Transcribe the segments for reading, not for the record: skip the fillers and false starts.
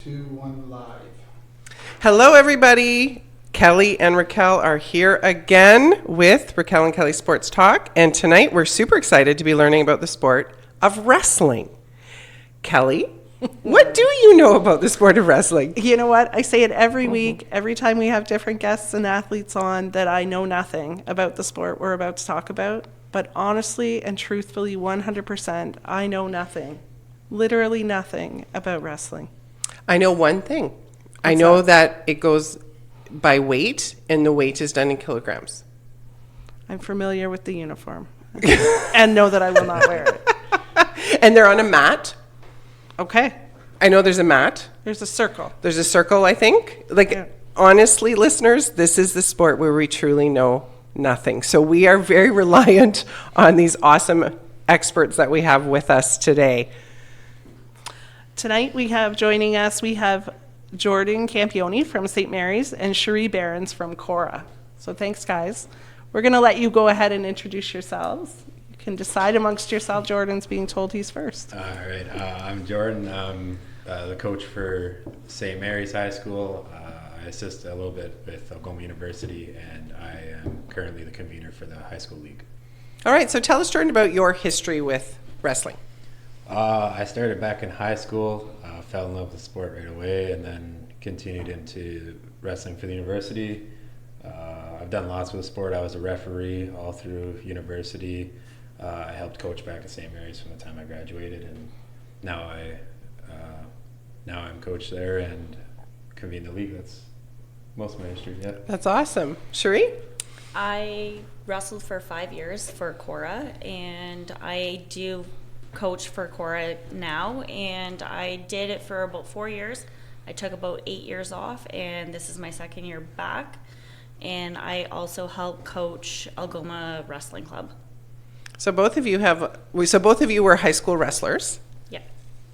2, 1, live. Hello, everybody. Kelly and Raquel are here again with Raquel and Kelly Sports Talk. And tonight we're super excited to be learning about the sport of wrestling. Kelly, what do you know about the sport of wrestling? You know what? I say it every week, every time we have different guests and athletes on, that I know nothing about the sport we're about to talk about. But honestly and truthfully, 100%, I know nothing, literally nothing about wrestling. I know one thing. I know that it goes by weight, and the weight is done in kilograms. I'm familiar with the uniform and know that I will not wear it. And they're on a mat. Okay. I know there's a mat. There's a circle. There's a circle, I think. Honestly, listeners, this is the sport where we truly know nothing. So we are very reliant on these awesome experts that we have with us today. Tonight we have joining us, we have Jordan Campione from St. Mary's and Cherie Behrens from Cora. So thanks, guys. We're going to let you go ahead and introduce yourselves. You can decide amongst yourself. Jordan's being told he's first. All right. I'm Jordan. I'm the coach for St. Mary's High School. I assist a little bit with Algoma University, and I am currently the convener for the high school league. All right. So tell us, Jordan, about your history with wrestling. I started back in high school, fell in love with the sport right away, and then continued into wrestling for the university. I've done lots with the sport. I was a referee all through university. I helped coach back at St. Mary's from the time I graduated, and now I'm coach there and convene the league. That's most of my history. Yeah. That's awesome. Cherie? I wrestled for 5 years for Cora, and I do coach for Cora now, and I did it for about 4 years. I took about 8 years off, and this is my second year back. And I also help coach Algoma Wrestling Club. So both of you were high school wrestlers. Yeah.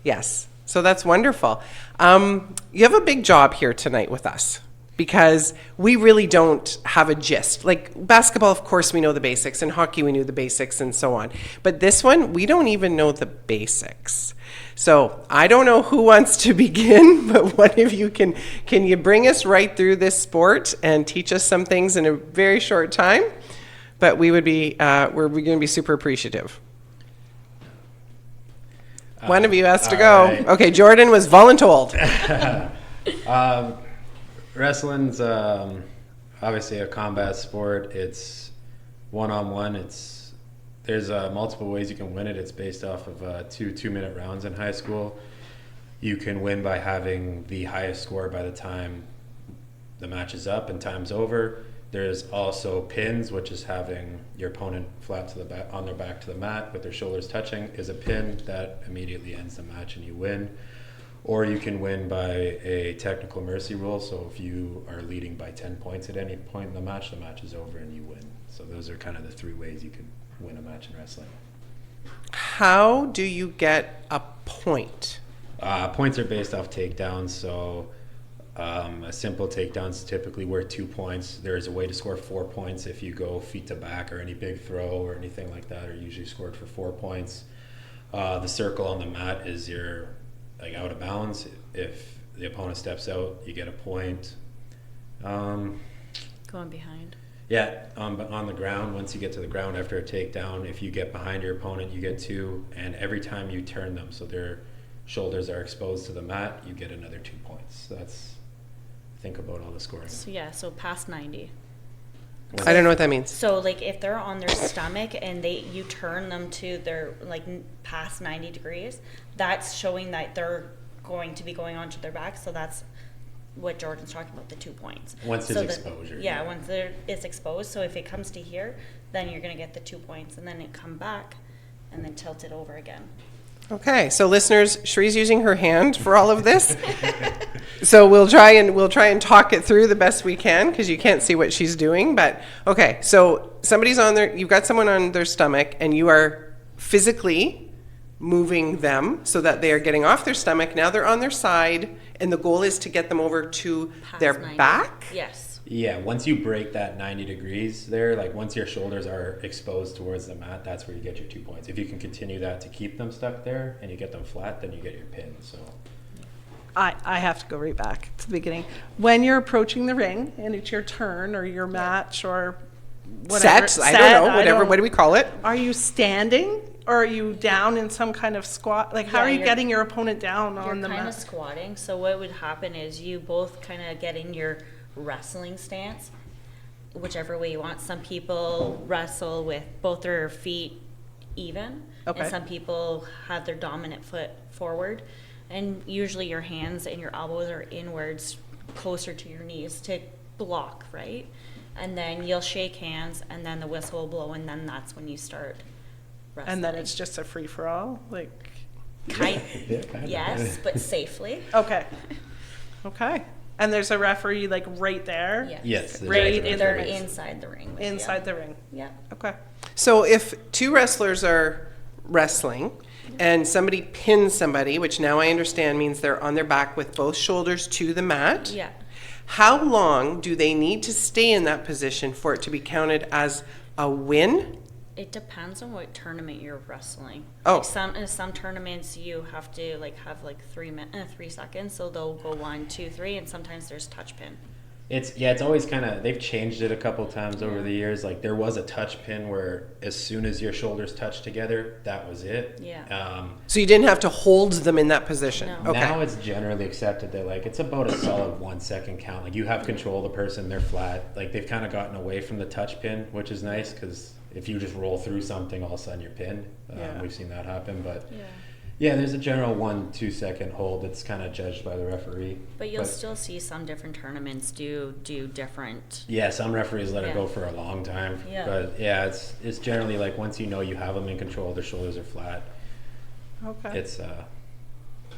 Yes. So that's wonderful. You have a big job here tonight with us, because we really don't have a gist. Like basketball, of course, we know the basics, and hockey, we knew the basics, and so on. But this one, we don't even know the basics. So I don't know who wants to begin, but one of you can you bring us right through this sport and teach us some things in a very short time? But we're going to be super appreciative. One of you has to go. Right. Okay, Jordan was voluntold. Wrestling's obviously a combat sport. It's one-on-one. There's multiple ways you can win it. It's based off of two 2-minute rounds in high school. You can win by having the highest score by the time the match is up and time's over. There's also pins, which is having your opponent flat to the back, on their back to the mat with their shoulders touching, is a pin that immediately ends the match and you win. Or you can win by a technical mercy rule. So if you are leading by 10 points at any point in the match is over and you win. So those are kind of the 3 ways you can win a match in wrestling. How do you get a point? Points are based off takedowns. So a simple takedown is typically worth 2 points. There's a way to score 4 points if you go feet to back, or any big throw or anything like that are usually scored for 4 points. The circle on the mat is your out of bounds. If the opponent steps out, you get a point. Going behind. Yeah, on the ground, once you get to the ground after a takedown, if you get behind your opponent, you get 2, and every time you turn them so their shoulders are exposed to the mat, you get another 2 points. Think about all the scoring. So past 90. I don't know what that means. So if they're on their stomach and you turn them to their past 90 degrees, that's showing that they're going to be going onto their back. So that's what Jordan's talking about, the 2 points. Once there's exposure. Yeah, once it's exposed. So if it comes to here, then you're going to get the 2 points, and then it come back and then tilt it over again. Okay, so listeners, Cherie's using her hand for all of this. So we'll try and talk it through the best we can, because you can't see what she's doing. But okay, so you've got someone on their stomach, and you are physically moving them so that they are getting off their stomach. Now they're on their side, and the goal is to get them over to Past their 90. back. Yes. Yeah, once you break that 90 degrees there, once your shoulders are exposed towards the mat, that's where you get your 2 points. If you can continue that to keep them stuck there and you get them flat, then you get your pin. So I have to go right back to the beginning. When you're approaching the ring and it's your turn or your match or whatever. I don't know, whatever. What do we call it? Are you standing or are you down in some kind of squat? Like, how Yeah, are you you're- getting your opponent down on the You're kind mat? of squatting. So what would happen is you both kind of get in your wrestling stance, whichever way you want. Some people wrestle with both their feet even, Okay. and some people have their dominant foot forward. And usually your hands and your elbows are inwards, closer to your knees to block, right? And then you'll shake hands, and then the whistle will blow, and then that's when you start wrestling. And then it's just a free for all? Like, Kind, Yeah, kinda. yes, but safely. okay. Okay. And there's a referee like right there? Yeah. Yes. there's Right actually in They're referees. inside the ring. with you. Inside the ring. Yeah. Okay. So if two wrestlers are wrestling and somebody pins somebody, which now I understand means they're on their back with both shoulders to the mat, Yeah. how long do they need to stay in that position for it to be counted as a win? It depends on what tournament you're wrestling. Oh. Like some tournaments you have to have 3 seconds, so they'll go 1, 2, 3, and sometimes there's touch pin. It's always kind of, they've changed it a couple times over the years. Like there was a touch pin where as soon as your shoulders touched together, that was it. Yeah. So you didn't have to hold them in that position? No. Okay. Now it's generally accepted that like it's about a solid 1 second count. Like you have control of the person, they're flat. Like they've kind of gotten away from the touch pin, which is nice because if you just roll through something, all of a sudden you're pinned. Yeah. We've seen that happen, but Yeah. yeah, there's a general 1-2 second hold that's kind of judged by the referee. But you'll still see some different tournaments do different. Yeah, some referees let it Yeah. go for a long time. Yeah. But yeah, it's generally like once you know you have them in control, their shoulders are flat. Okay. It's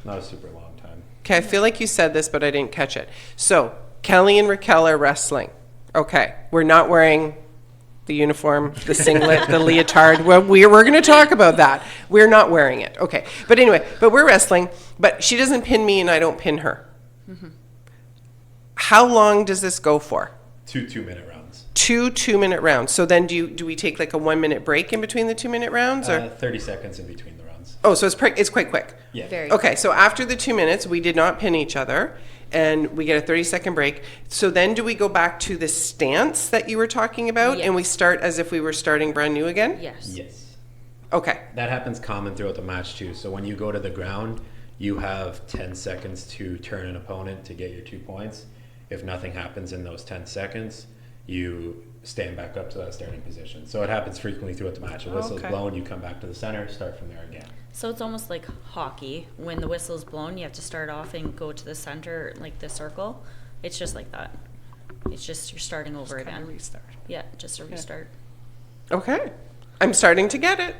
not a super long time. Okay, I feel like you said this, but I didn't catch it. So Kelly and Raquel are wrestling. Okay, we're not wearing the uniform, the singlet, the leotard. Well, we're going to talk about that. We're not wearing it. Okay, but anyway, but we're wrestling. But she doesn't pin me, and I don't pin her. Mm-hmm. How long does this go for? 2 2-minute rounds. 2 2-minute rounds. So then, do we take like a 1 minute break in between the 2-minute rounds, or 30 seconds in between the rounds. oh, so it's quite quick. Yeah. Very Okay, so after the 2 minutes, we did not pin each other, and we get a 30-second break. So then do we go back to the stance that you were talking about, and we Yes. start as if we were starting brand new again? Yes. Yes. Okay. That happens common throughout the match too. So when you go to the ground, you have 10 seconds to turn an opponent to get your 2 points. If nothing happens in those 10 seconds, you stand back up to that starting position. So it happens frequently throughout the match. A whistle's Okay. blown, you come back to the center, start from there again. So it's almost like hockey. When the whistle's blown, you have to start off and go to the center, like the circle. It's just like that. It's just you're starting over Kind again. of restart. Yeah, just a restart. Okay. I'm starting to get it.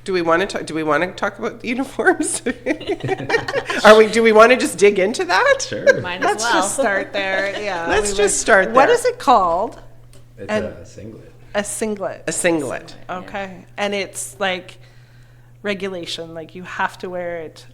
Do we want to talk about the uniforms? Do we want to just dig into that? Sure. Might as Let's well. just start there. Yeah. Let's just start What there. is it called? It's And- a singlet. A singlet. A singlet. Okay. And it's like regulation, like you have to wear it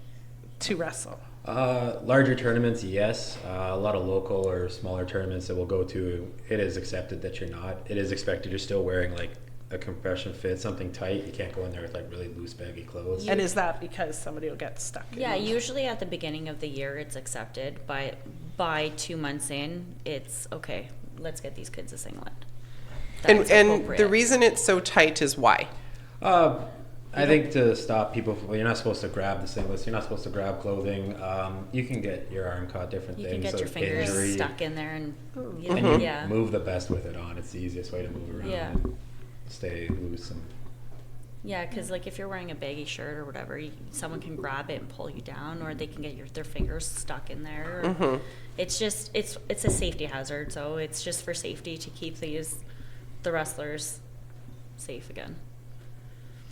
to wrestle. Larger tournaments, yes. A lot of local or smaller tournaments that we'll go to, it is accepted that you're not. It is expected you're still wearing like a compression fit, something tight. You can't go in there with like really loose, baggy clothes. And is that because somebody will get stuck? in Yeah, it? usually at the beginning of the year it's accepted, but by 2 months in, it's okay. Let's get these kids a singlet. That's And the appropriate. reason it's so tight is why? I think to stop people, you're not supposed to grab the singlets. You're not supposed to grab clothing. You can get your arm caught, different You things. can get so your fingers injury, stuck in there and And you yeah. move the best with it on. It's the easiest way to move around. Yeah. And stay loose. And Yeah, because like if you're wearing a baggy shirt or whatever, someone can grab it and pull you down, or they can get their fingers stuck in there. Mm-hmm. It's just it's a safety hazard, so it's just for safety to keep the wrestlers safe again.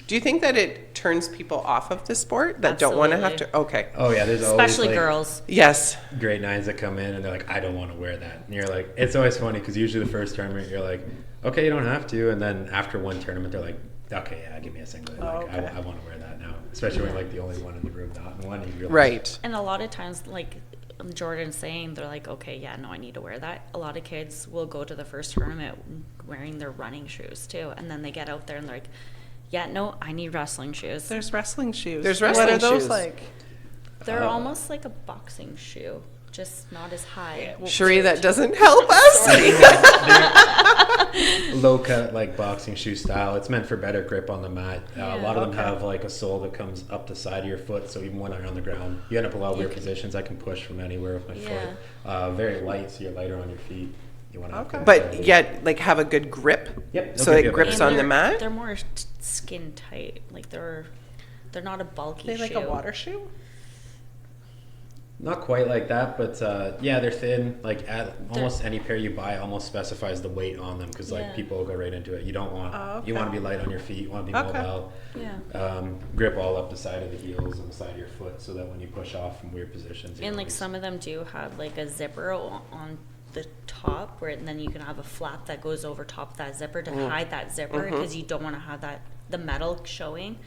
Do you think that it turns people off of the sport that don't want to have to? Okay. oh yeah, there's Especially always like, girls. Yes. grade 9s that come in and they're like, I don't want to wear that. And you're like, it's always funny because usually the first tournament you're like, okay, you don't have to. And then after one tournament, they're like, okay, yeah, give me a singlet. Oh, Like, okay. I want to wear that now. Especially when you're like the only one in the room not in one. You realize, Right. And a lot of times, like Jordan's saying, they're like, okay, yeah, no, I need to wear that. A lot of kids will go to the first tournament wearing their running shoes too, and then they get out there and they're like, yeah, no, I need wrestling shoes. There's wrestling shoes. There's What wrestling are those shoes. like? They're almost like a boxing shoe, just not as high. Sheree, that doesn't help us. Low cut, like boxing shoe style. It's meant for better grip on the mat. A lot of them have like a sole that comes up the side of your foot, so even when you're on the ground, you end up in a lot of weird positions. I can push from anywhere with my foot. Very light, so you're lighter on your feet. You want to But yet, like, have a good grip. Yep. So it grips on the mat. They're more skin tight. Like they're not a bulky They shoe. like a water shoe? Not quite like that, but they're thin. Like almost any pair you buy almost specifies the weight on them, because like people will go right into it. You don't want you want to be light on your feet. You want to be mobile. Yeah. Grip all up the side of the heels and the side of your foot, so that when you push off from weird positions. And like some of them do have like a zipper on the top, where then you can have a flap that goes over top of that zipper to hide that zipper, because you don't want to have the metal showing.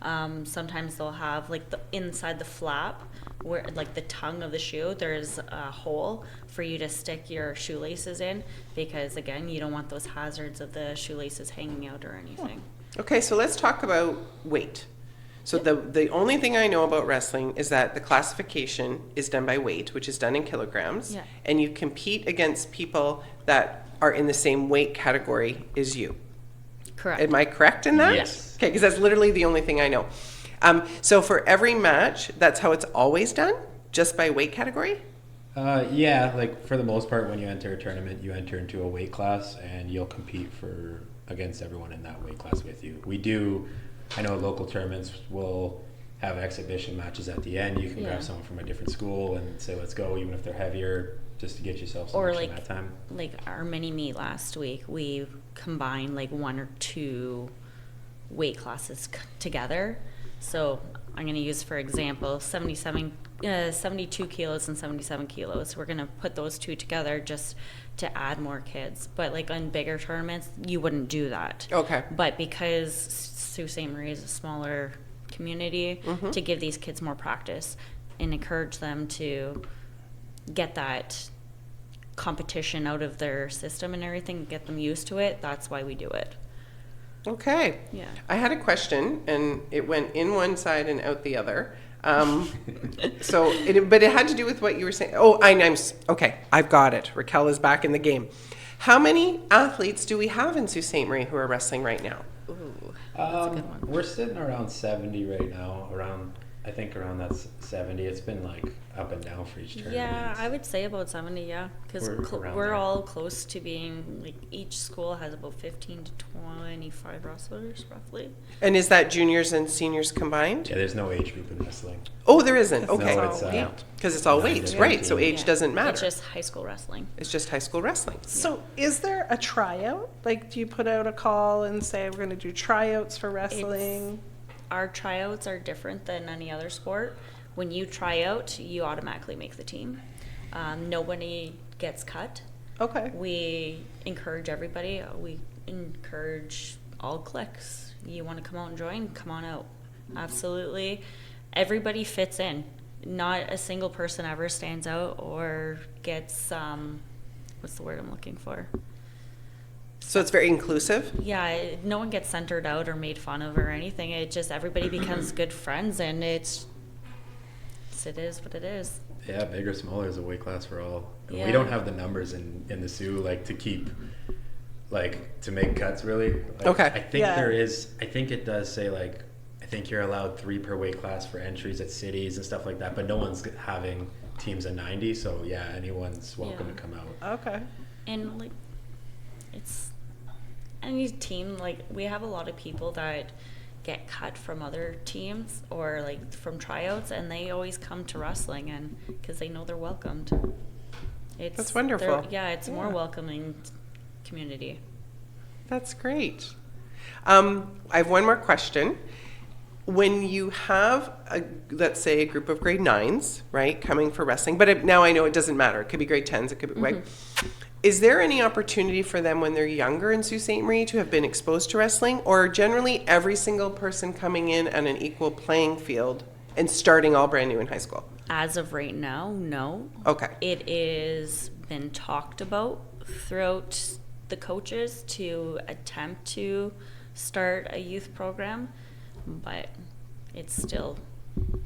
Sometimes they'll have like the inside the flap, where like the tongue of the shoe, there's a hole for you to stick your shoelaces in, because again, you don't want those hazards of the shoelaces hanging out or anything. Okay, so let's talk about weight. So the only thing I know about wrestling is that the classification is done by weight, which is done in kilograms, and you compete against people that are in the same weight category as you. Correct. Am I correct in that? Yes. Okay, because that's literally the only thing I know. So for every match, that's how it's always done, just by weight category? Like for the most part, when you enter a tournament, you enter into a weight class, and you'll compete against everyone in that weight class with you. I know local tournaments will have exhibition matches at the end. You can grab someone from a different school and say, let's go, even if they're heavier, just to get yourself some action that time. Like our mini meet last week, we combined like 1 or 2 weight classes together. So I'm going to use, for example, 72 kilos and 77 kilos. We're going to put those two together just to add more kids. But like on bigger tournaments, you wouldn't do that. Okay. But because Sault Ste. Marie is a smaller community, to give these kids more practice and encourage them to get that competition out of their system and everything, get them used to it, that's why we do it. Okay. Yeah. I had a question, and it went in one side and out the other. But it had to do with what you were saying. Oh, okay. I've got it. Raquel is back in the game. How many athletes do we have in Sault Ste. Marie who are wrestling right now? Ooh, that's a good one. We're sitting around 70 right now. I think around that 70. It's been like up and down for each tournament. Yeah, I would say about 70, yeah. Because we're all close to being, like, each school has about 15 to 25 wrestlers, roughly. And is that juniors and seniors combined? Yeah, there's no age group in wrestling. Oh, there isn't. No, Okay. it's Because it's all weight, 9 to right? So 19. age doesn't matter. It's just high school wrestling. It's just high school wrestling. So is there a tryout? Like, do you put out a call and say, we're going to do tryouts for wrestling? Our tryouts are different than any other sport. When you try out, you automatically make the team. Nobody gets cut. Okay. We encourage everybody. We encourage all cliques. You want to come out and join? Come on out. Absolutely. Everybody fits in. Not a single person ever stands out or gets, what's the word I'm looking for? So it's very inclusive? Yeah, no one gets centered out or made fun of or anything. It just, everybody becomes good friends, and it is what it is. Yeah, big or smaller is a weight class for all. Yeah. We don't have the numbers in the Sioux to keep to make cuts really. Okay. I think there is. I think it does say I think you're allowed 3 per weight class for entries at cities and stuff like that. But no one's having teams of 90, so yeah, anyone's welcome to come out. Okay. And it's any team, we have a lot of people that get cut from other teams or from tryouts, and they always come to wrestling and because they know they're welcomed. That's wonderful. It's a more welcoming community. That's great. I have one more question. When you have, let's say, a group of grade 9s, right, coming for wrestling, but now I know it doesn't matter. It could be grade 10s, it could be Is there any opportunity for them when they're younger in Sault Ste. Marie to have been exposed to wrestling, or generally every single person coming in at an equal playing field and starting all brand new in high school? As of right now, no. Okay. It is been talked about throughout the coaches to attempt to start a youth program, but it's still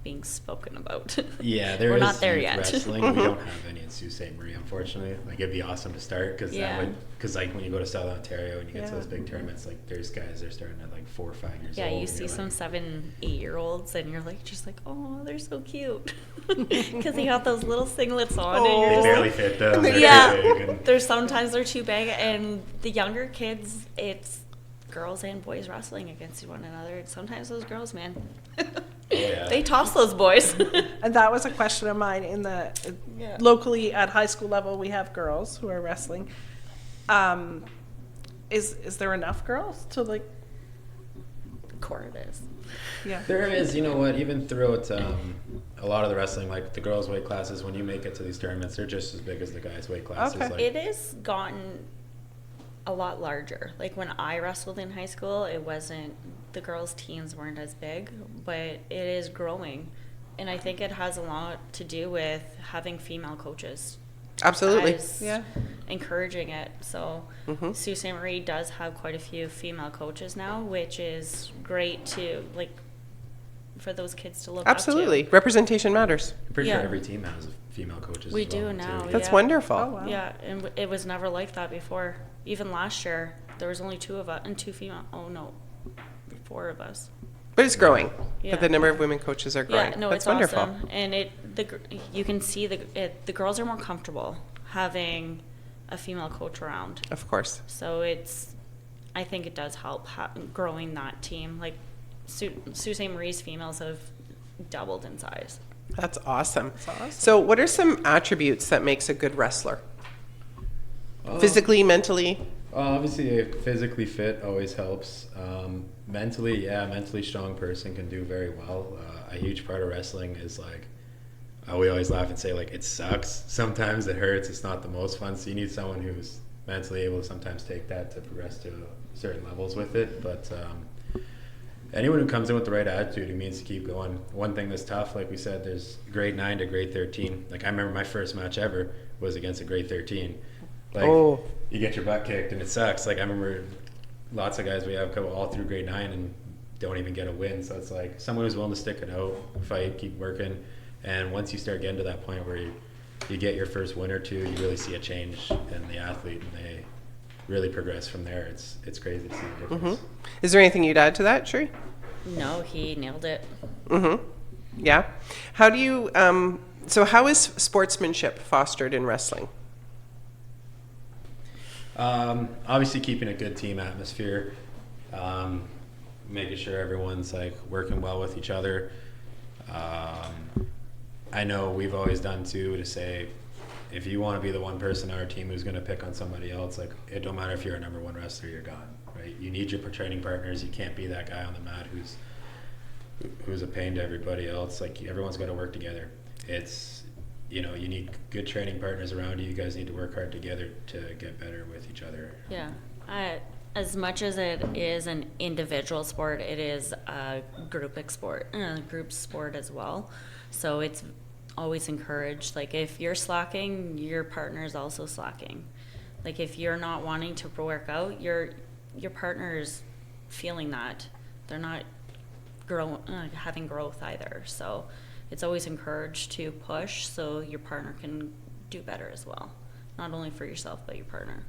being spoken about. Yeah, there We're is not there youth yet. wrestling. We don't have any in Sault Ste. Marie, unfortunately. Like, it'd be awesome to start because Yeah. like when you go to Southern Ontario and you get to Yeah. those big tournaments, like there's guys they're starting at like 4 or 5 years Yeah, old. you and see you're some like, 7, 8-year-olds, and you're like, just like, oh, they're so cute, because they got those little singlets on, and you're they just barely like, fit them. They're yeah. too big, and There's sometimes they're too big, and the younger kids, it's girls and boys wrestling against one another. And sometimes those girls, man, yeah. they toss those boys. And that was a question of mine in the Yeah. locally at high school level. We have girls who are wrestling. Is there enough girls to like? Court is. Yeah. There is, you know what, even throughout a lot of the wrestling, like the girls' weight classes, when you make it to these tournaments, they're just as big as the guys' weight classes. Okay. Like, It has gotten a lot larger. Like when I wrestled in high school, it wasn't, the girls' teams weren't as big, but it is growing. And I think it has a lot to do with having female coaches. Absolutely. Guys Yeah. encouraging it. So Mhm. Sault Ste. Marie does have quite a few female coaches now, which is great to, like, for those kids to look Absolutely. up to. Representation matters. I'm pretty Yeah. sure every team has female coaches. We as well, do now, too. That's Yeah. wonderful. Oh, wow. Yeah, and it was never like that before. Even last year, there was only 2 of us and 2 female. Oh no, 4 of us. But it's growing. Yeah. But the number of women coaches are growing. Yeah, no, That's it's wonderful. awesome, and you can see the girls are more comfortable having a female coach around. Of course. So I think it does help growing that team. Like Sault Ste. Marie's females have doubled in size. That's awesome. awesome. So, what are some attributes that makes a good wrestler? Physically, mentally? Obviously, physically fit always helps. Mentally, yeah, mentally strong person can do very well. A huge part of wrestling is like, we always laugh and say like, it sucks. Sometimes it hurts. It's not the most fun. So you need someone who's mentally able to sometimes take that to progress to certain levels with it. But anyone who comes in with the right attitude, who means to keep going. One thing that's tough, like we said, there's grade 9 to grade 13. Like I remember my first match ever was against a grade 13. Like, you get your butt kicked and it sucks. Like I remember lots of guys we have go all through grade 9 and don't even get a win. So it's like someone who's willing to stick it out, fight, keep working. And once you start getting to that point where you get your first win or two, you really see a change in the athlete and they really progress from there. It's crazy to see the difference. Is there anything you'd add to that, Sheree? No, he nailed it. Yeah. How do you, so how is sportsmanship fostered in wrestling? Obviously keeping a good team atmosphere, making sure everyone's like working well with each other. I know we've always done too to say, if you want to be the one person on our team who's going to pick on somebody else, like it don't matter if you're a number 1 wrestler, you're gone, right? You need your training partners. You can't be that guy on the mat who's a pain to everybody else. Like everyone's got to work together. It's, you need good training partners around you. You guys need to work hard together to get better with each other. Yeah. As much as it is an individual sport, it is a group sport as well. So it's always encouraged. Like if you're slacking, your partner is also slacking. Like if you're not wanting to work out, your partner is feeling that. They're not having growth either. So it's always encouraged to push so your partner can do better as well. Not only for yourself, but your partner.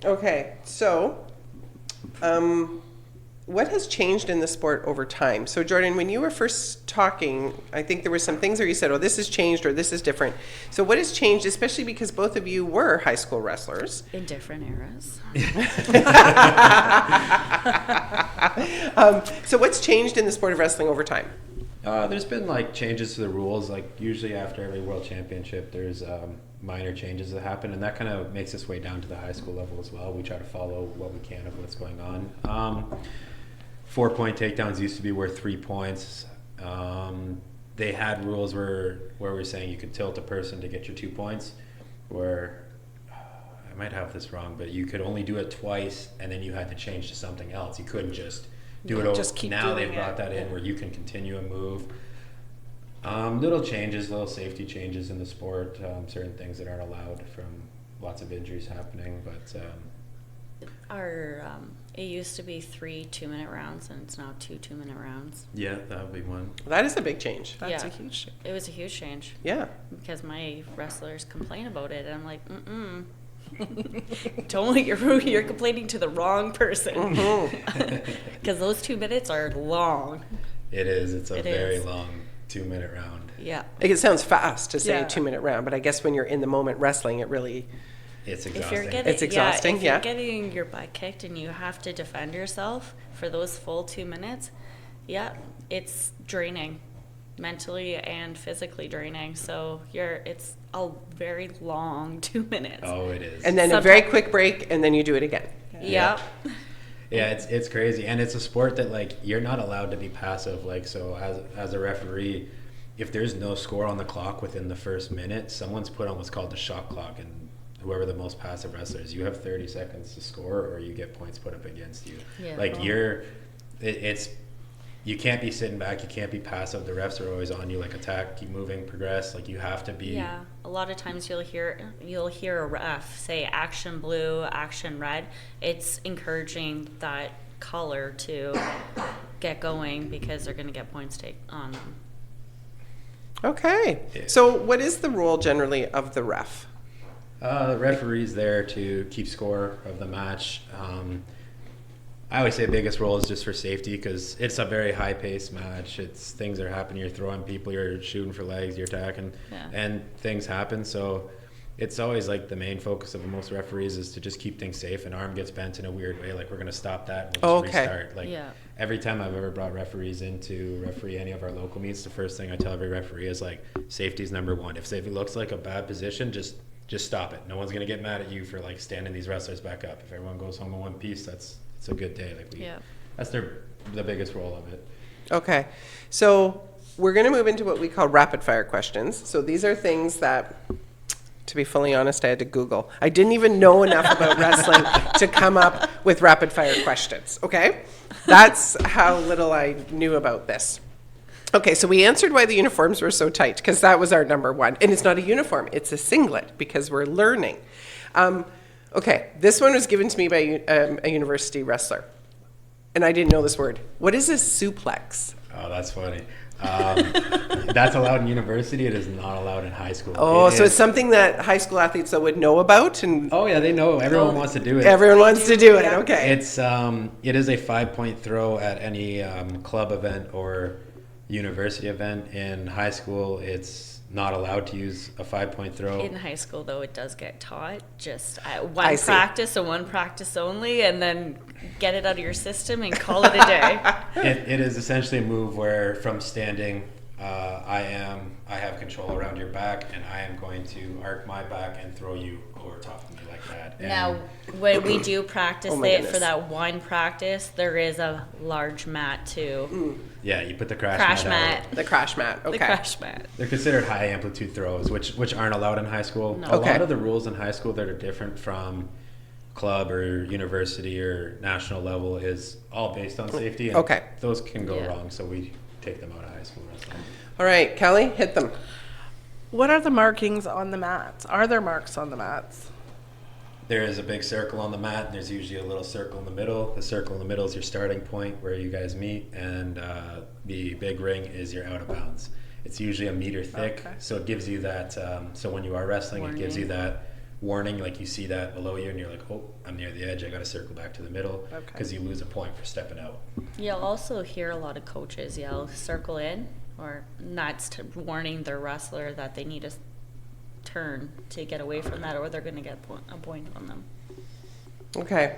Okay, so what has changed in the sport over time? So Jordan, when you were first talking, I think there were some things where you said, oh, this has changed or this is different. So what has changed, especially because both of you were high school wrestlers? In different eras. So what's changed in the sport of wrestling over time? There's been like changes to the rules. Like usually after every world championship, there's minor changes that happen, and that kind of makes its way down to the high school level as well. We try to follow what we can of what's going on. 4-point takedowns used to be worth 3 points. They had rules where we're saying you could tilt a person to get your 2 points, where I might have this wrong, but you could only do it twice, and then you had to change to something else. You couldn't just do it over. Just keep now doing they've brought it. that in where you can continue a move. Little changes, little safety changes in the sport, certain things that aren't allowed from lots of injuries happening, but It used to be 3 2-minute rounds, and it's now 2 2-minute rounds. Yeah, that would be one. That is a big change. That's Yeah. a huge change. It was a huge change Yeah. because my wrestlers complain about it, and I'm like, don't, you're complaining to the wrong person. Because those 2 minutes are long. It is. It's a It very is. long 2-minute round. Yeah. Like, it sounds fast to say Yeah. a 2-minute round, but I guess when you're in the moment wrestling, it really. It's If exhausting. you're getting, It's exhausting, if yeah. you're getting your butt kicked and you have to defend yourself for those full 2 minutes, yeah, it's draining, mentally and physically draining. So it's a very long 2 minutes. Oh, it is. And then a very quick break, and then you do it again. Yeah. Yeah, it's crazy, and it's a sport that like you're not allowed to be passive. Like, so as a referee, if there's no score on the clock within the first minute, someone's put on what's called the shot clock, and whoever the most passive wrestler is, you have 30 seconds to score, or you get points put up against you. Yeah. Like you can't be sitting back, you can't be passive. The refs are always on you, like attack, keep moving, progress. Like, you have to be. Yeah, a lot of times you'll hear a ref say action blue, action red. It's encouraging that color to get going because they're going to get points take on them. Okay. Yeah. So, what is the role generally of the ref? The referee's there to keep score of the match. I always say the biggest role is just for safety, because it's a very high-paced match. It's things are happening. You're throwing people, you're shooting for legs, you're attacking, and things happen. So it's always like the main focus of most referees is to just keep things safe. An arm gets bent in a weird way, like, we're going to stop that and we'll just restart. Like, every time I've ever brought referees in to referee any of our local meets, the first thing I tell every referee is, like, safety's number one. If safety looks like a bad position, just stop it. No one's going to get mad at you for, like, standing these wrestlers back up. If everyone goes home in one piece, it's a good day. Like, that's the biggest role of it. Okay. So, we're going to move into what we call rapid fire questions. So, these are things that, to be fully honest, I had to Google. I didn't even know enough about wrestling to come up with rapid fire questions. Okay? That's how little I knew about this. Okay, so we answered why the uniforms were so tight, because that was our number one. And it's not a uniform, it's a singlet, because we're learning. Okay, this one was given to me by a university wrestler. And I didn't know this word. What is a suplex? Oh, that's funny. That's allowed in university. It is not allowed in high school. Oh, so it's something that high school athletes would know about? And Oh, yeah, they know. Everyone wants to do it. everyone wants to do it, okay. It is a 5-point throw at any club event or university event. In high school, it's not allowed to use a 5-point throw. In high school, though, it does get taught just at I one see. practice and one practice only, and then get it out of your system and call it a day. It is essentially a move where, from standing, I have control around your back, and I am going to arc my back and throw you over top of me like that. And Now, when we do practice Oh my it goodness. for that one practice, there is a large mat too. yeah, you put the crash Crash mat out. mat. The crash mat, okay. The crash mat. They're considered high amplitude throws, which aren't allowed in high school. No. A Okay. lot of the rules in high school that are different from club or university or national level is all based on safety. And Okay. those can go Yeah. wrong, so we take them out of high school wrestling. All right, Kelly, hit them. What are the markings on the mats? Are there marks on the mats? There is a big circle on the mat, and there's usually a little circle in the middle. The circle in the middle is your starting point where you guys meet, and the big ring is your out of bounds. It's usually a meter thick, Okay. so it gives you that. So when you are wrestling, it gives you Warning. that warning, like you see that below you, and you're like, oh, I'm near the edge. I got to circle back to the middle, Okay. because you lose a point for stepping out. You'll also hear a lot of coaches yell, circle in, or that's warning their wrestler that they need to turn to get away from that, or they're going to get a point on them. Okay.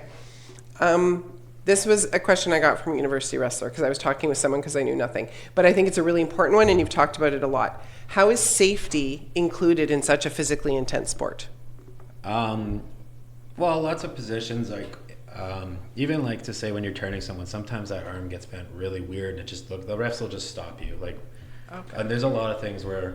This was a question I got from a university wrestler because I was talking with someone because I knew nothing. But I think it's a really important one, and you've talked about it a lot. How is safety included in such a physically intense sport? Well, lots of positions, like even like to say when you're turning someone, sometimes that arm gets bent really weird, and it just the refs will just stop you. Like, Okay. and there's a lot of things where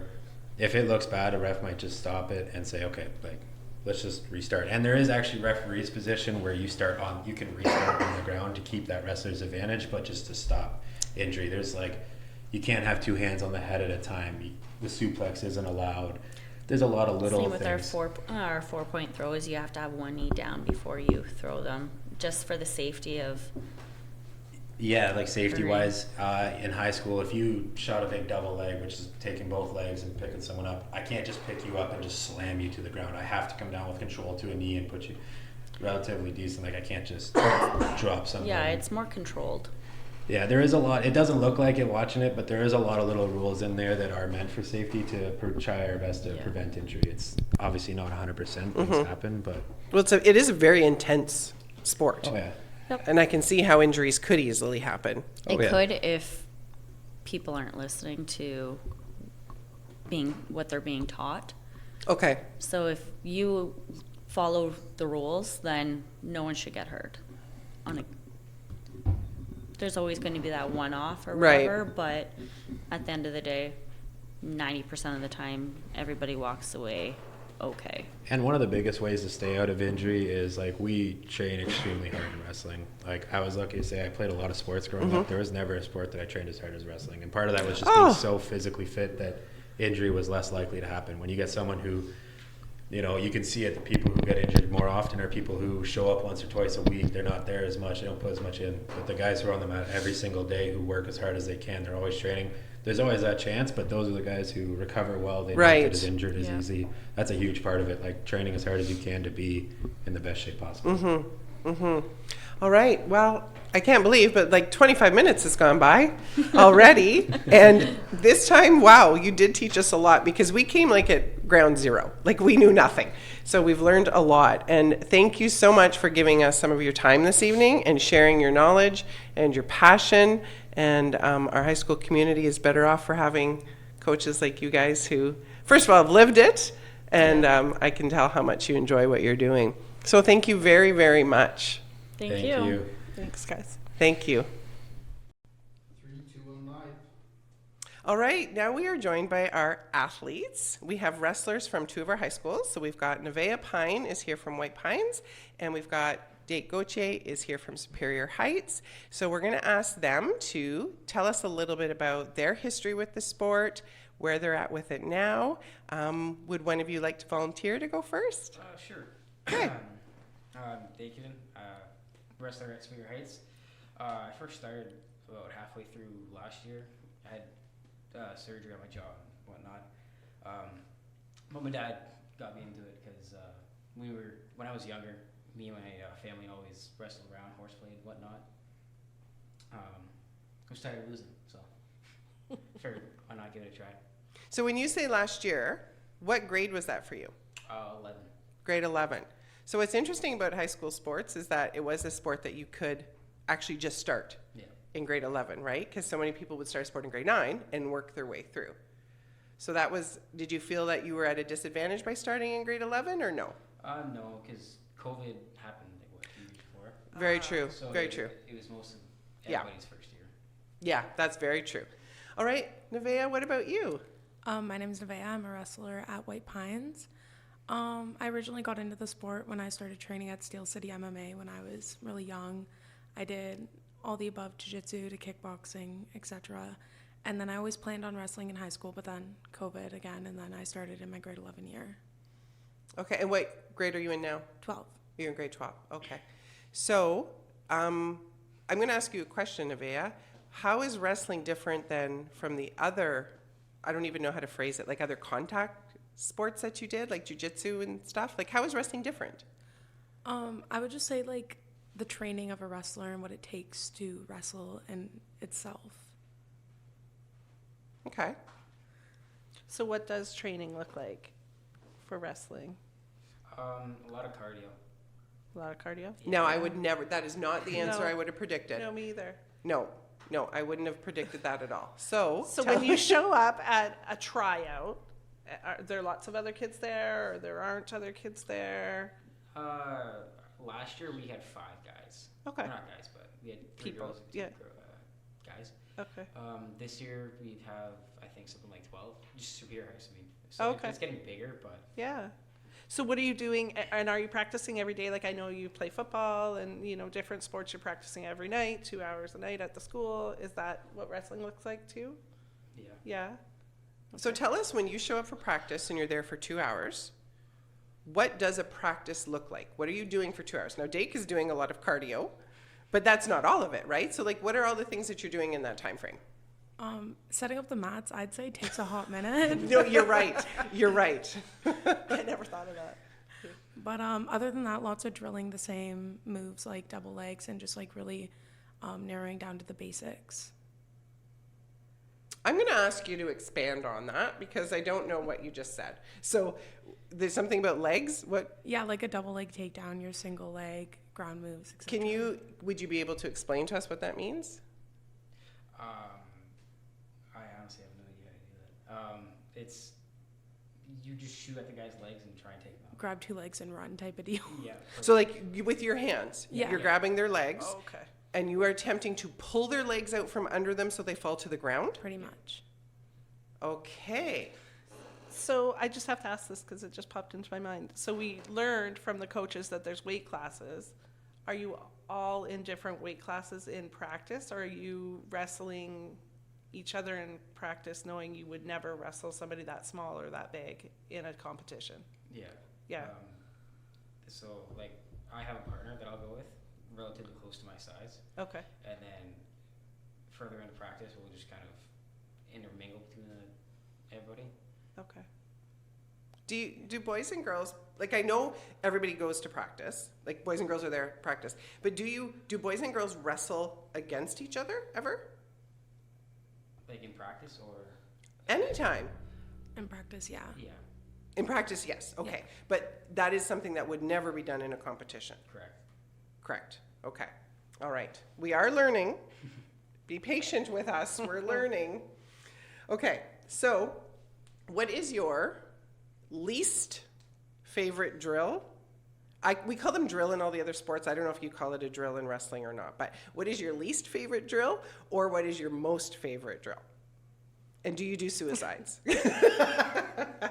if it looks bad, a ref might just stop it and say, okay, like, let's just restart. And there is actually referee's position where you can restart on the ground to keep that wrestler's advantage, but just to stop injury. There's like, you can't have two hands on the head at a time. The suplex isn't allowed. there's a lot of little Same with things. our 4-point throws. You have to have one knee down before you throw them, just for the safety of. Yeah, like safety wise, in high school, if you shot a big double leg, which is taking both legs and picking someone up, I can't just pick you up and just slam you to the ground. I have to come down with control to a knee and put you relatively decent. Like I can't just drop something. Yeah, it's more controlled. Yeah, there is a lot. It doesn't look like it watching it, but there is a lot of little rules in there that are meant for safety to try our best to prevent injury. It's obviously not 100%. Things happen, but Well, it is a very intense sport. oh yeah. And I can see how injuries could easily happen. It yeah. could if people aren't listening to what they're being taught. Okay. So if you follow the rules, then no one should get hurt. There's always going to be that one-off or whatever, but at the end of the day, 90% of the time, everybody walks away okay. And one of the biggest ways to stay out of injury is like we train extremely hard in wrestling. Like I was lucky to say I played a lot of sports growing up. There was never a sport that I trained as hard as wrestling. And part of that was just being so physically fit that injury was less likely to happen. When you get someone who, you know, you can see it, the people who get injured more often are people who show up once or twice a week. They're not there as much. They don't put as much in. But the guys who are on the mat every single day who work as hard as they can, they're always training. There's always that chance, but those are the guys who recover well. They don't get as injured as easy. That's a huge part of it, like training as hard as you can to be in the best shape possible. All right. Well, I can't believe, but like 25 minutes has gone by already. And this time, wow, you did teach us a lot because we came like at ground zero. Like we knew nothing. So we've learned a lot. And thank you so much for giving us some of your time this evening and sharing your knowledge and your passion. And our high school community is better off for having coaches like you guys who, first of all, have lived it. And I can tell how much you enjoy what you're doing. So thank you very, very much. Thank you. Thanks, guys. Thank you. 3, 2, 1, live. All right, now we are joined by our athletes. We have wrestlers from two of our high schools. So we've got Nevaeh Pine is here from White Pines, and we've got Date Gauthier is here from Superior Heights. So we're going to ask them to tell us a little bit about their history with the sport, where they're at with it now. Would one of you like to volunteer to go first? Sure. Okay. Dakin, wrestler at Superior Heights. I first started about halfway through last year. I had surgery on my jaw and whatnot. But my dad got me into it because when I was younger, me and my family always wrestled around, horseplay and whatnot. I was tired of losing, so figured why not give it a try. So when you say last year, what grade was that for you? 11. Grade 11. So what's interesting about high school sports is that it was a sport that you could actually just start in grade 11, right? Because so many people would start sport in grade 9 and work their way through. So did you feel that you were at a disadvantage by starting in grade 11 or no? No, because COVID happened like 2 years before. Very true, So very true. It was most of everybody's first year. Yeah, that's very true. All right, Nevaeh, what about you? My name is Nevaeh. I'm a wrestler at White Pines. I originally got into the sport when I started training at Steel City MMA when I was really young. I did all the above, jiu-jitsu to kickboxing, etc. And then I always planned on wrestling in high school, but then COVID again, and then I started in my grade 11 year. Okay, and what grade are you in now? 12. You're in grade 12. Okay. So I'm going to ask you a question, Nevaeh. How is wrestling different than from the other, I don't even know how to phrase it, like other contact sports that you did, like jiu-jitsu and stuff? Like, how is wrestling different? I would just say like the training of a wrestler and what it takes to wrestle in itself. Okay. So what does training look like for wrestling? A lot of cardio. A lot of cardio? No, I would never, that is not the answer No. I would have predicted. No, me either. No, I wouldn't have predicted that at all. So When you show up at a tryout, are there lots of other kids there, or there aren't other kids there? Last year we had 5 guys. Okay. Not guys, but we had 3 People, girls and 2 yeah. guys. Okay. This year we have, I think, something like 12. Just Superior Heights, I mean. So Okay. it's getting bigger, but Yeah. So what are you doing, and are you practicing every day? Like I know you play football and, different sports you're practicing every night, 2 hours a night at the school. Is that what wrestling looks like too? yeah. Yeah. So tell us, when you show up for practice and you're there for 2 hours, what does a practice look like? What are you doing for 2 hours? Now, Dake is doing a lot of cardio, but that's not all of it, right? So, like, what are all the things that you're doing in that time frame? Setting up the mats, I'd say, takes a hot minute. No, you're right. You're right. I never thought of that. But other than that, lots of drilling the same moves like double legs and just like really narrowing down to the basics. I'm going to ask you to expand on that because I don't know what you just said. So there's something about legs. What Yeah, like a double leg takedown, your single leg, ground moves, etc. would you be able to explain to us what that means? I honestly have no idea how to do that. It's you just shoot at the guy's legs and try and take them out. Grab two legs and run type of deal. Yeah. So like with your hands, Yeah. you're grabbing their legs Oh, okay. and you are attempting to pull their legs out from under them so they fall to the ground? Pretty much. Okay. So I just have to ask this because it just popped into my mind. So we learned from the coaches that there's weight classes. Are you all in different weight classes in practice, or are you wrestling each other in practice knowing you would never wrestle somebody that small or that big in a competition? Yeah. Yeah. So like I have a partner that I'll go with, relatively close to my size, Okay. and then further into practice we'll just kind of intermingle between everybody. Okay. Do boys and girls, like I know everybody goes to practice, like boys and girls are there at practice, but do boys and girls wrestle against each other ever? Like in practice or Anytime. In practice, yeah. yeah, In practice, yes. Okay. Yeah. But that is something that would never be done in a competition. correct. Correct. Okay. All right. We are learning. Be patient with us. We're learning. Okay. So, what is your least favorite drill? We call them drill in all the other sports. I don't know if you call it a drill in wrestling or not, but what is your least favorite drill or what is your most favorite drill? And do you do suicides? I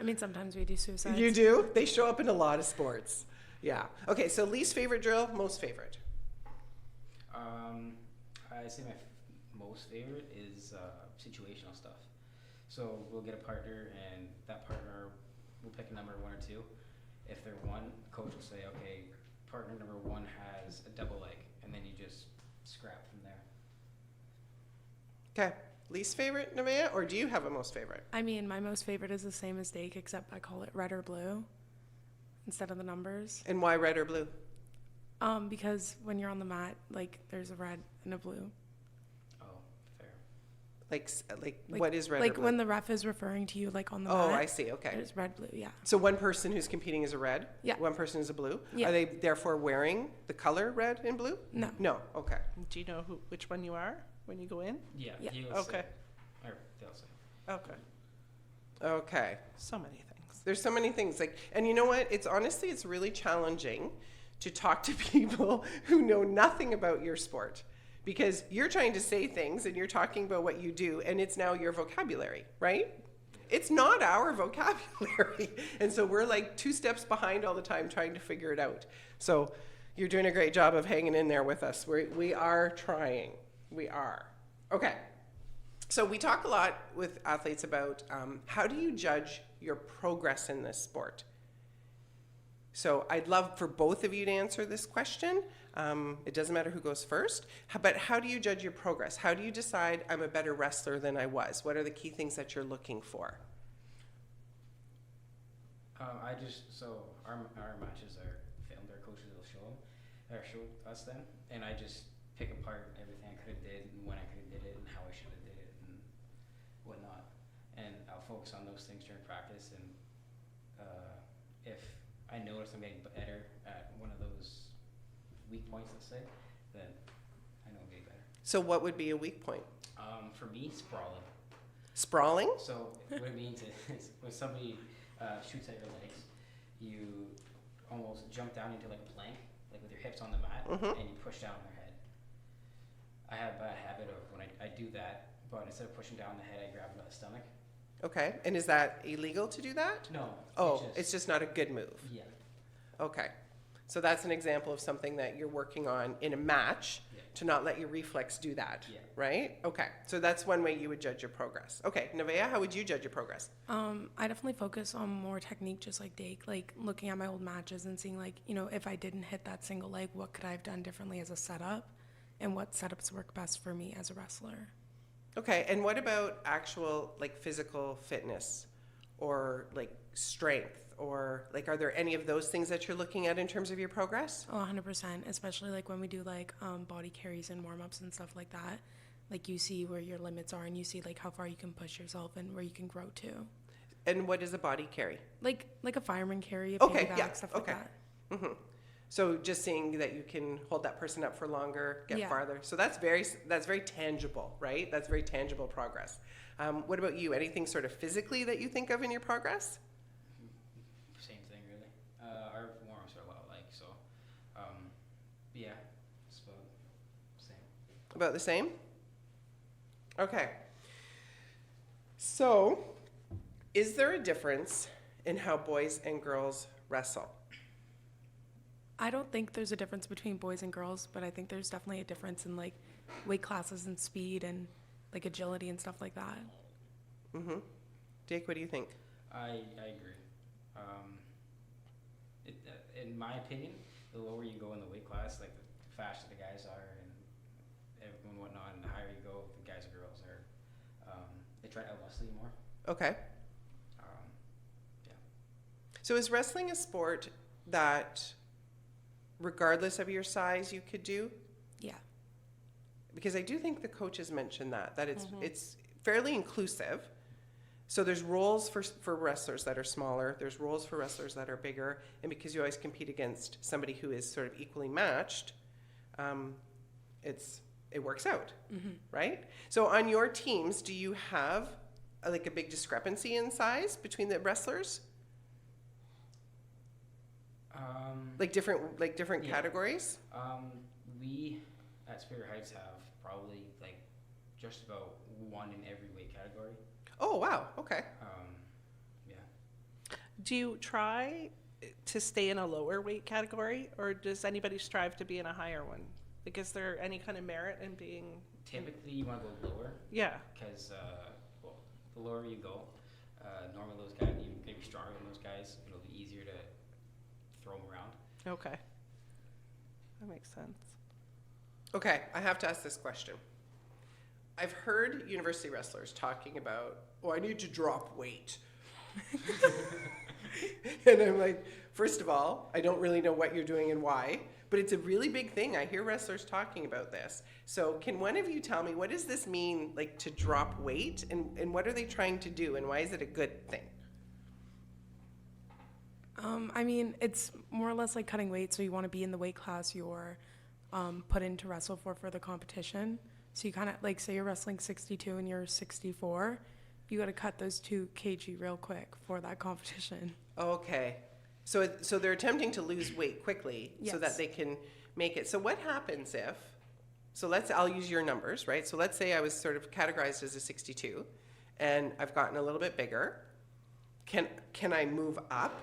mean, sometimes we do suicides. You do? They show up in a lot of sports. Yeah. Okay, so least favorite drill, most favorite. I say my most favorite is situational stuff. So we'll get a partner, and that partner will pick a number 1 or 2. If they're 1, coach will say, okay, partner number 1 has a double leg, and then you just scrap from there. Okay. Least favorite, Nevaeh, or do you have a most favorite? I mean, my most favorite is the same as Dake, except I call it red or blue instead of the numbers. And why red or blue? Because when you're on the mat, like, there's a red and a blue. Oh, fair. Like what is red or Like blue? when the ref is referring to you, like, on the Oh, mat. I see. Okay. There's red, blue, yeah. So one person who's competing is a red? Yeah. One person is a blue? Yeah. Are they therefore wearing the color red and blue? No. No. Okay. Do you know which one you are when you go in? Yeah. Yeah. he'll Okay. Say, or they'll say. Okay. Okay. So many things. There's so many things and you know what? It's really challenging to talk to people who know nothing about your sport because you're trying to say things and you're talking about what you do and it's now your vocabulary, right? It's not our vocabulary. And so we're like 2 steps behind all the time trying to figure it out. So you're doing a great job of hanging in there with us. We are trying. We are. Okay. So we talk a lot with athletes about how do you judge your progress in this sport? So I'd love for both of you to answer this question. It doesn't matter who goes first, but how do you judge your progress? How do you decide I'm a better wrestler than I was? What are the key things that you're looking for? So our matches are filmed. Our coaches will show us them, and I just pick apart everything I could have did and when I could have did it and how I should have did it and whatnot. And I'll focus on those things during practice. And if I notice I'm getting better at one of those weak points, let's say, then I know I'm getting better. So what would be a weak point? For me, sprawling. Sprawling? So what it means is when somebody shoots at your legs, you almost jump down into like a plank, like with your hips on the mat, and you push down on their head. I have a bad habit of when I do that, but instead of pushing down the head, I grab it by the stomach. Okay. And is that illegal to do that? No. Oh, it's just not a good move. Yeah. Okay. So that's an example of something that you're working on in a match Yeah. to not let your reflex do that, Yeah. right? Okay, so that's one way you would judge your progress. Okay, Nevaeh, how would you judge your progress? I definitely focus on more technique, just like Dake, like looking at my old matches and seeing like, if I didn't hit that single leg, what could I have done differently as a setup and what setups work best for me as a wrestler. Okay, and what about actual like physical fitness or like strength or like are there any of those things that you're looking at in terms of your progress? Oh, 100%, especially like when we do like body carries and warm-ups and stuff like that. Like you see where your limits are and you see like how far you can push yourself and where you can grow to. And what is a body carry? Like a fireman carry, a Okay, piggyback, yeah, stuff okay. like that. So just seeing that you can hold that person up for longer, get Yeah. farther. So that's very tangible, right? That's very tangible progress. What about you? Anything sort of physically that you think of in your progress? Same thing, really. Our warm-ups are a lot alike, so yeah, it's about the same. About the same? Okay. So, is there a difference in how boys and girls wrestle? I don't think there's a difference between boys and girls, but I think there's definitely a difference in like weight classes and speed and like agility and stuff like that. Jake, what do you think? I agree. In my opinion, the lower you go in the weight class, like the faster the guys are and whatnot, and the higher you go, the guys and girls are, they try to outmuscle you more. Okay. Yeah. So is wrestling a sport that, regardless of your size, you could do? Yeah. Because I do think the coaches mentioned that it's fairly inclusive. So there's roles for wrestlers that are smaller, there's roles for wrestlers that are bigger, and because you always compete against somebody who is sort of equally matched, it works out, right? So on your teams, do you have like a big discrepancy in size between the wrestlers? Like different Yeah. categories? We at Superior Heights have probably like just about one in every weight category. Oh wow, okay. Yeah. Do you try to stay in a lower weight category, or does anybody strive to be in a higher one? Like, is there any kind of merit in being? Typically, you want to go lower Yeah. because, well, the lower you go, normally those guys, you're going to be stronger than those guys. It'll be easier to throw them around. Okay. That makes sense. Okay, I have to ask this question. I've heard university wrestlers talking about, oh, I need to drop weight. And I'm like, first of all, I don't really know what you're doing and why, but it's a really big thing. I hear wrestlers talking about this. So can one of you tell me, what does this mean, like to drop weight, and what are they trying to do, and why is it a good thing? I mean, it's more or less like cutting weight. So you want to be in the weight class you're put in to wrestle for the competition. So you kind of like, say you're wrestling 62 and you're 64, you got to cut those 2 kg real quick for that competition. Okay. So they're attempting to lose weight quickly so that Yes. they can make it. So what happens if, I'll use your numbers, right? So let's say I was sort of categorized as a 62 and I've gotten a little bit bigger. Can I move up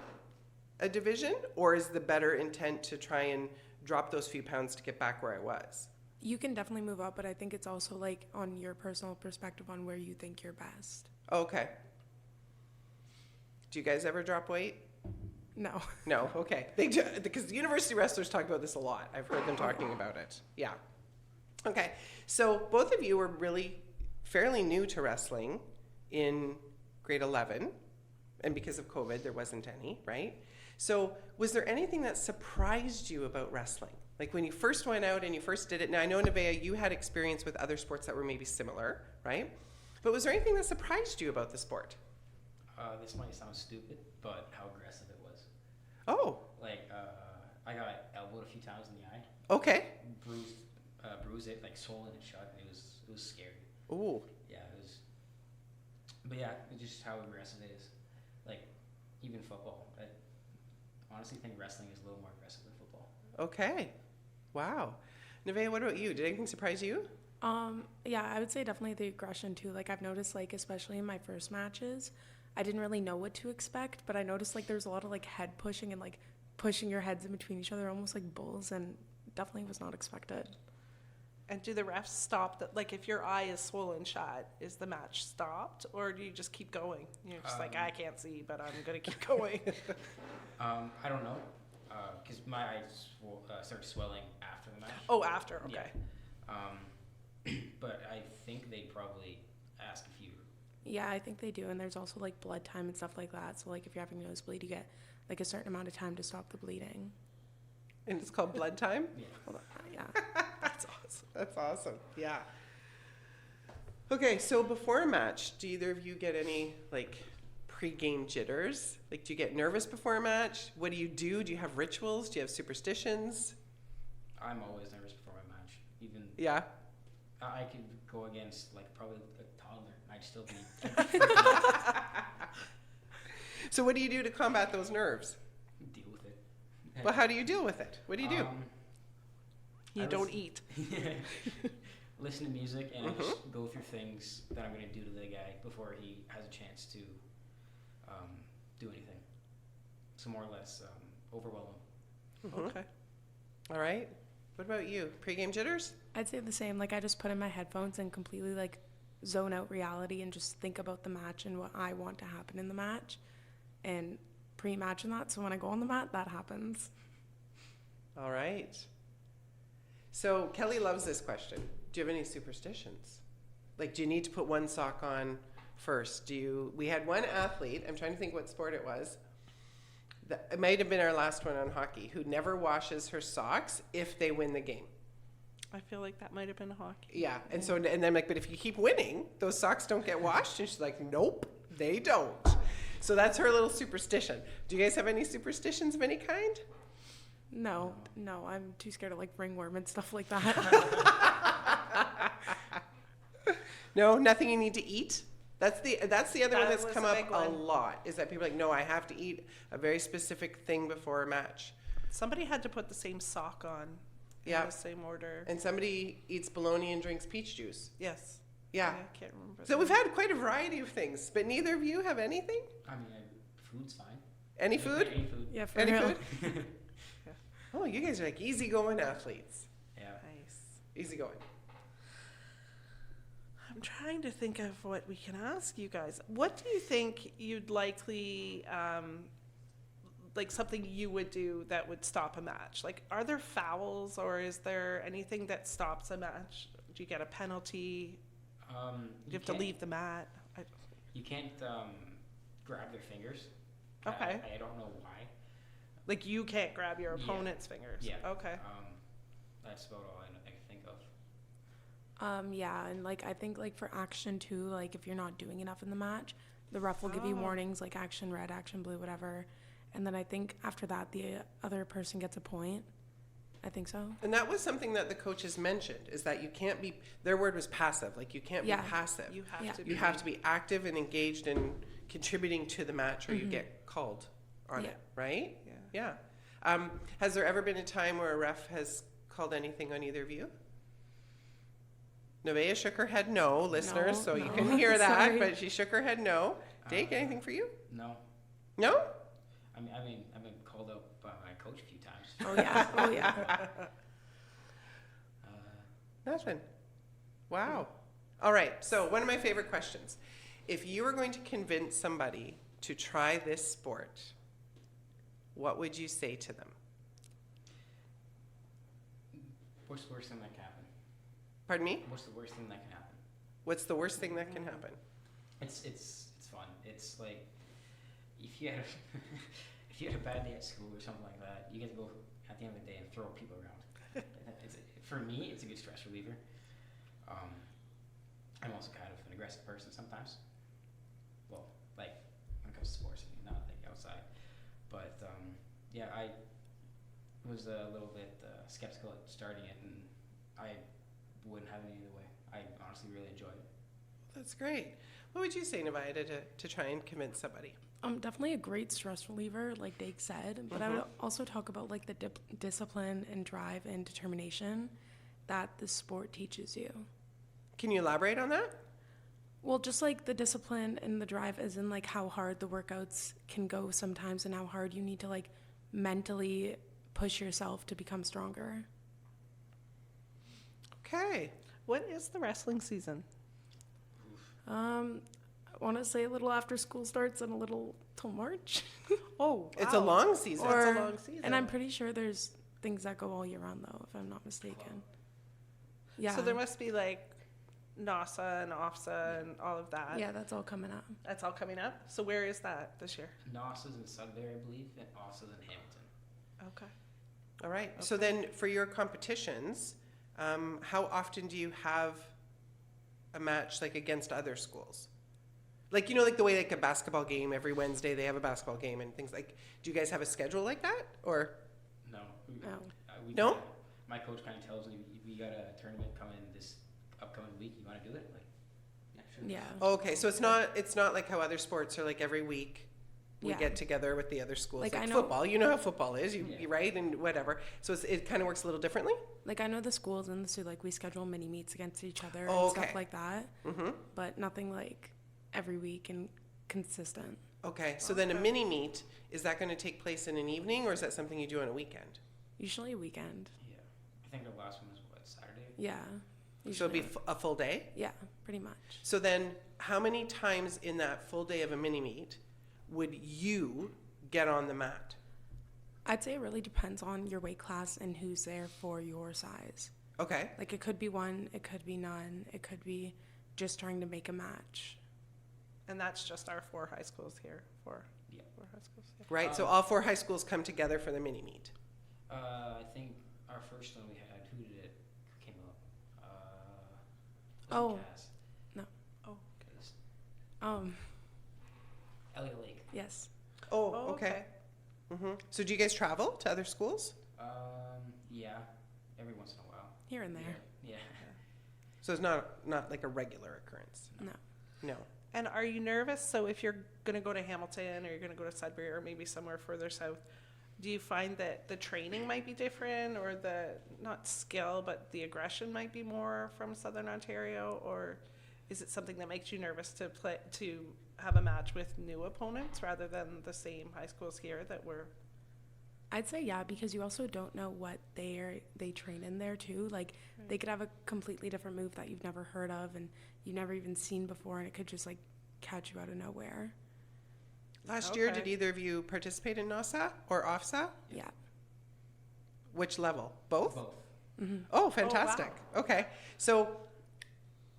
a division, or is the better intent to try and drop those few pounds to get back where I was? You can definitely move up, but I think it's also like on your personal perspective on where you think you're best. Okay. Do you guys ever drop weight? No. No, okay. They do, because the university wrestlers talk about this a lot. I've heard them talking about it. Yeah. Okay. So both of you were really fairly new to wrestling in grade 11, and because of COVID, there wasn't any, right? So was there anything that surprised you about wrestling? Like when you first went out and you first did it. Now I know, Nevaeh, you had experience with other sports that were maybe similar, right? But was there anything that surprised you about the sport? This might sound stupid, but how aggressive it was. Oh, Like, I got elbowed a few times in the eye, okay. bruised it, like swollen and shut. It was scary. Ooh. Yeah, it was. But yeah, it's just how aggressive it is. Like, even football. I honestly think wrestling is a little more aggressive than football. Okay. Wow. Nevaeh, what about you? Did anything surprise you? Yeah, I would say definitely the aggression too. Like I've noticed, like especially in my first matches, I didn't really know what to expect, but I noticed like there's a lot of like head pushing and like pushing your heads in between each other, almost like bulls, and definitely was not expected. And do the refs stop that? Like, if your eye is swollen shut, is the match stopped, or do you just keep going? You're just like, I can't see, but I'm gonna keep going. I don't know, because my eyes started swelling after the match. Oh, after. Okay. Yeah. But I think they probably ask if you. Yeah, I think they do, and there's also like blood time and stuff like that. So like if you're having a nosebleed, you get like a certain amount of time to stop the bleeding. And it's called blood time? Yeah. Well, yeah. That's awesome. That's awesome. Yeah. Okay, so before a match, do either of you get any like pre-game jitters? Like, do you get nervous before a match? What do you do? Do you have rituals? Do you have superstitions? I'm always nervous before my match. Even Yeah. I could go against like probably a toddler. I'd still be. So what do you do to combat those nerves? Deal with it. Well, how do you deal with it? What do you do? You I don't was- eat. Listen to music and I just go through things that I'm going to do to the guy before he has a chance to do anything. So more or less overwhelm him. Okay. All right. What about you? Pre-game jitters? I'd say the same. Like I just put in my headphones and completely like zone out reality and just think about the match and what I want to happen in the match and pre-match in that. So when I go on the mat, that happens. All right. So Kelly loves this question. Do you have any superstitions? Like, do you need to put one sock on first? We had one athlete, I'm trying to think what sport it was. It might have been our last one on hockey, who never washes her socks if they win the game. I feel like that might have been hockey. Yeah. And so, and then I'm like, but if you keep winning, those socks don't get washed. And she's like, nope, they don't. So that's her little superstition. Do you guys have any superstitions of any kind? No, I'm too scared of like ringworm and stuff like that. No, nothing you need to eat. That's the other one That that's was come a up big a one. lot. Is that people are like, no, I have to eat a very specific thing before a match. Somebody had to put the same sock on Yeah. in the same order. And somebody eats bologna and drinks peach juice. Yes. Yeah. I can't remember. So we've had quite a variety of things, but neither of you have anything. I mean, food's fine. Any food? Any food. Yeah, for Any real. food? Oh, you guys are like easygoing athletes. Yeah. Nice. Easygoing. I'm trying to think of what we can ask you guys. What do you think you'd likely, like something you would do that would stop a match? Like, are there fouls or is there anything that stops a match? Do you get a penalty? Do you have to leave the mat? You can't grab their fingers. Okay. I don't know why. Like, you can't grab your Yeah. opponent's fingers? Yeah. Okay. That's about all I can think of. Yeah, and like I think like for action too, like if you're not doing enough in the match, the ref will give you Oh. warnings like action red, action blue, whatever. And then I think after that the other person gets a point. I think so. And that was something that the coaches mentioned, is that you can't be, their word was passive, like you can't Yeah. be passive. You have Yeah. to be. You have to be active and engaged in contributing to the match or you get called on Yeah. it, right? Yeah. Yeah. Has there ever been a time where a ref has called anything on either of you? Nevaeh shook her head no, listeners, No, so you no. couldn't hear that, Sorry. but she shook her head no. Dake, anything for you? No. No? I mean, I've been called out by my coach a few times. Oh yeah. Oh yeah. Nothing. Wow. All right. So, one of my favorite questions. If you were going to convince somebody to try this sport, what would you say to them? What's the worst thing that can happen? Pardon me? What's the worst thing that can happen? What's the worst thing that can happen? It's fun. It's like if you had if you had a bad day at school or something like that, you get to go at the end of the day and throw people around. For me, it's a good stress reliever. I'm also kind of an aggressive person sometimes. Well, like when it comes to sports, I mean, not like outside. But yeah, I was a little bit skeptical at starting it, and I wouldn't have it either way. I honestly really enjoyed it. That's great. What would you say, Nevaeh, to try and convince somebody? Definitely a great stress reliever, like Dake said. But I would also talk about like the discipline and drive and determination that the sport teaches you. Can you elaborate on that? Well, just like the discipline and the drive, as in like how hard the workouts can go sometimes, and how hard you need to like mentally push yourself to become stronger. Okay. What is the wrestling season? I want to say a little after school starts and a little till March. Oh, It's a wow. long season. It's a long season. And I'm pretty sure there's things that go all year round, though, if I'm not mistaken. Yeah. So there must be like NASA and OFSA and all of that. Yeah, that's all coming up. That's all coming up. So where is that this year? NOS is in Sudbury, I believe, and OSSA's in Hamilton. Okay. All right. So then for your competitions, how often do you have a match like against other schools? Like, you know, like the way like a basketball game, every Wednesday they have a basketball game and things like, do you guys have a schedule like that? Or No. No. No? My coach kind of tells me, we got a tournament coming this upcoming week. You want to do it? Like, yeah, sure. Yeah. okay, so it's not like how other sports are like every week we Yeah. get together with the other schools. Like, Like I know- football, you know how football is, Yeah. you right, and whatever. So it kind of works a little differently. Like, I know the schools and so like we schedule mini meets against each other Oh, and okay. stuff like that, Mm-hmm. but nothing like every week and consistent. Okay, so then a mini meet, is that going to take place in an evening or is that something you do on a weekend? Usually a weekend. Yeah. I think the last one was, what, Saturday? Yeah. So it'd be usually. a full day? Yeah, pretty much. So then how many times in that full day of a mini meet would you get on the mat? I'd say it really depends on your weight class and who's there for your size. Okay. Like, it could be one, it could be none, it could be just trying to make a match. And that's just our 4 high schools here. Four Yeah. high schools here. Right, so all 4 high schools come together for the mini meet. I think our first one we had, who did it? Who came up? Oh. wasn't Cass. Oh. It was Um, Elliot Lake. yes. Oh, okay. Mm-hmm. So do you guys travel to other schools? Yeah, every once in a while. Here and there. Yeah. So it's not like a regular occurrence? No. No. And are you nervous? So if you're going to go to Hamilton or you're going to go to Sudbury or maybe somewhere further south, do you find that the training might be different or the, not skill, but the aggression might be more from Southern Ontario? Or is it something that makes you nervous to have a match with new opponents rather than the same high schools here that were? I'd say yeah, because you also don't know what they train in there too. Like, they could have a completely different move that you've never heard of and you've never even seen before, and it could just like catch you out of nowhere. Last year, Okay. did either of you participate in NASA or OFSA? Yeah. Which level? Both? Both. Oh, fantastic. Okay. So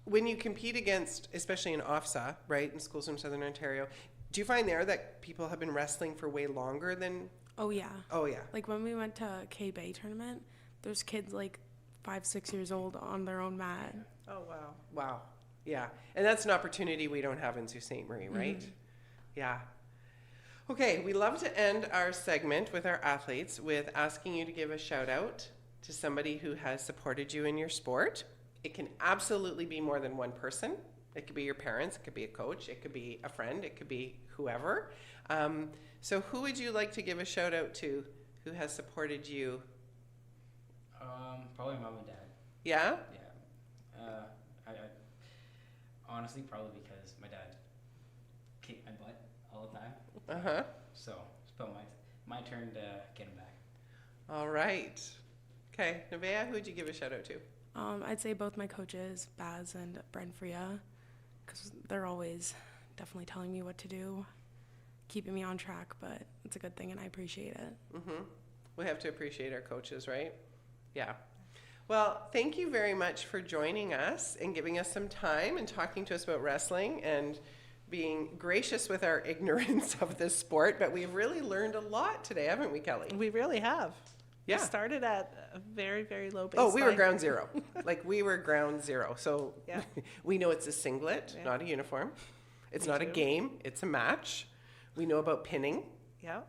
when you compete against, especially in OFSA, right, in schools from Southern Ontario, do you find there that people have been wrestling for way longer than, Oh yeah. oh yeah. Like, when we went to K-Bay tournament, there's kids like 5-6 years old on their own mat. Oh, wow. Wow. Yeah. And that's an opportunity we don't have in Sault Ste. Marie, right? Yeah. Okay, we love to end our segment with our athletes with asking you to give a shout out to somebody who has supported you in your sport. It can absolutely be more than one person. It could be your parents, it could be a coach, it could be a friend, it could be whoever. So who would you like to give a shout out to who has supported you? Probably mom and dad. Yeah? Yeah. I honestly probably because my dad kicked my butt all the time. Uh-huh. So it's about my turn to get him back. All right. Okay, Nevaeh, who would you give a shout out to? I'd say both my coaches, Baz and Brent Freya, because they're always definitely telling me what to do, keeping me on track, but it's a good thing and I appreciate it. Mm-hmm. We have to appreciate our coaches, right? Yeah. Well, thank you very much for joining us and giving us some time and talking to us about wrestling and being gracious with our ignorance of this sport. But we've really learned a lot today, haven't we, Kelly? We really have. Yeah. We started at a very, very low baseline. Oh, we were ground zero. Like, we were ground zero. So Yeah. we know it's a singlet, Yeah. not a uniform. It's Me not a too. game. It's a match. We know about pinning. Yeah.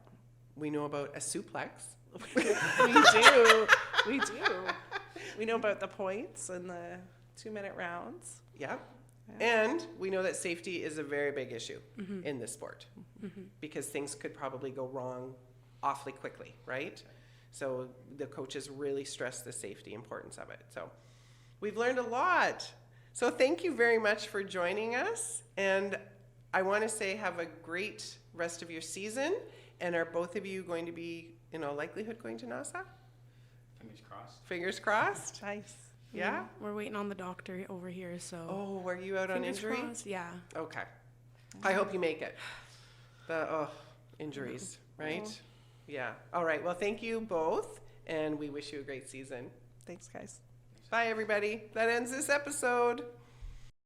We know about a suplex. We do. We do. We know about the points and the 2-minute rounds. Yeah. Yeah. And we know that safety is a very big issue in this sport because things could probably go wrong awfully quickly, right? So the coaches really stress the safety importance of it. So we've learned a lot. So thank you very much for joining us. And I want to say have a great rest of your season. And are both of you going to be in all likelihood going to NASA? Fingers crossed. Fingers crossed? Nice. Yeah? We're waiting on the doctor over here, so. Oh, were you out on fingers injury? crossed, yeah. Okay. I hope you make it. Injuries, right? Yeah. All right. Well, thank you both, and we wish you a great season. Thanks, guys. Bye, everybody. That ends this episode.